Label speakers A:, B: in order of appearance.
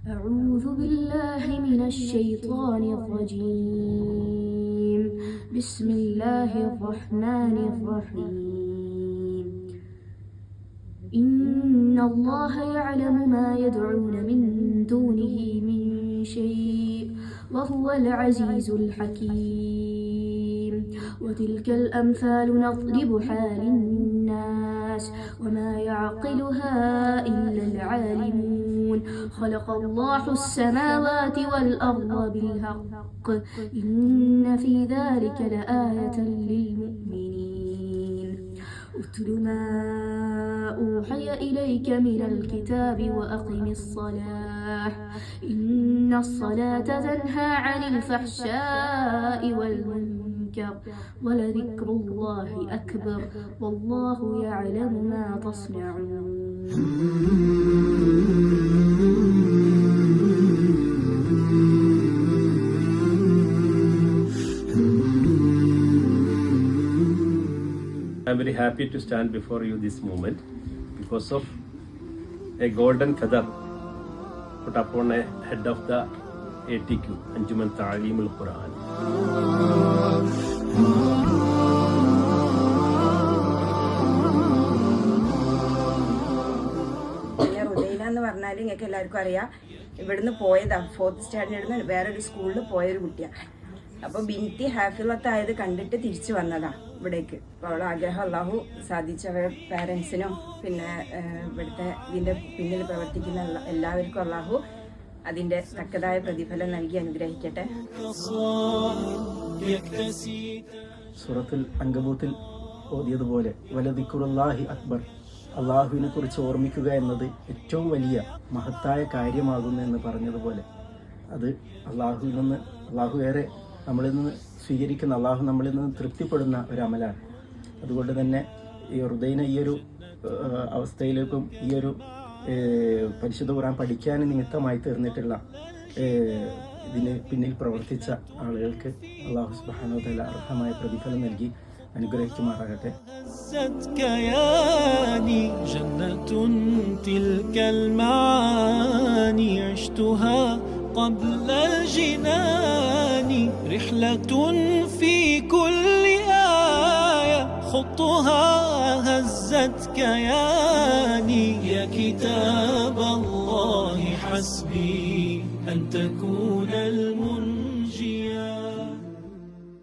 A: أعوذ بالله من الشيطان الرجيم. بسم الله الرحمن الرحيم. إن الله يعلم ما يدعون من دونه من شيء وهو العزيز الحكيم. وتلك الأمثال نضربها للناس وما يعقلها إلا العالمون. خلق الله السماوات والأرض بالحق إن في ذلك لآية للمؤمنين. اتل ما أوحي إليك من الكتاب وأقم الصلاة إن الصلاة تنهى عن الفحشاء والمنكر ولذكر الله أكبر والله يعلم ما تصنعون.
B: I'm very happy to stand before you this moment because of a golden feather put upon a head of the ATQ, Anjuman Ta'aleem al-Quran.
C: റുദൈന എന്ന് പറഞ്ഞാൽ നിങ്ങൾക്ക് എല്ലാവർക്കും അറിയാം, ഇവിടുന്ന് പോയതാണ് 4th സ്റ്റാൻഡേർഡിൽ നിന്ന് വേറൊരു സ്കൂളിൽ പോയൊരു കുട്ടിയാണ്. അപ്പോൾ ബിൻതി ഹാഫിളത്തായത് കണ്ടിട്ട് തിരിച്ചു വന്നതാണ് ഇവിടേക്ക്. അപ്പോൾ അവളെ ആഗ്രഹം അള്ളാഹു സാധിച്ചു. അവരുടെ പാരൻസിനും പിന്നെ ഇവിടുത്തെ ഇതിൻ്റെ പിന്നിൽ പ്രവർത്തിക്കുന്ന എല്ലാവർക്കും അള്ളാഹു അതിൻ്റെ തക്കതായ പ്രതിഫലം നൽകി അനുഗ്രഹിക്കട്ടെ.
D: സൂറത്തുൽ അങ്കബൂത്തിൽ ഓതിയതുപോലെ വലദിക്റുല്ലാഹി അക്ബർ, അള്ളാഹുവിനെ കുറിച്ച് ഓർമ്മിക്കുക എന്നത് ഏറ്റവും വലിയ മഹത്തായ കാര്യമാകുന്നു എന്ന് പറഞ്ഞതുപോലെ അത് അള്ളാഹുവിൽ നിന്ന് അള്ളാഹു ഏറെ നമ്മളിൽ നിന്ന് സ്വീകരിക്കുന്ന, അള്ളാഹു നമ്മളിൽ നിന്ന് തൃപ്തിപ്പെടുന്ന ഒരു അമലാണ്. അതുകൊണ്ട് തന്നെ ഈ റുദൈന ഈ ഒരു അവസ്ഥയിലേക്കും ഈ ഒരു പരിശുദ്ധ ഖുർആൻ പഠിക്കാൻ നിമിത്തമായി തീർന്നിട്ടുള്ള ഇതിന് പിന്നിൽ പ്രവർത്തിച്ച ആളുകൾക്ക് അള്ളാഹു സുബ്ഹാനഹു വ തആല അർഹമായ പ്രതിഫലം നൽകി അനുഗ്രഹിക്കുമാറാകട്ടെ.
E: قبل الجنان رحلة في كل آية خطها هزت كياني. يا كتاب الله حسبي أن تكون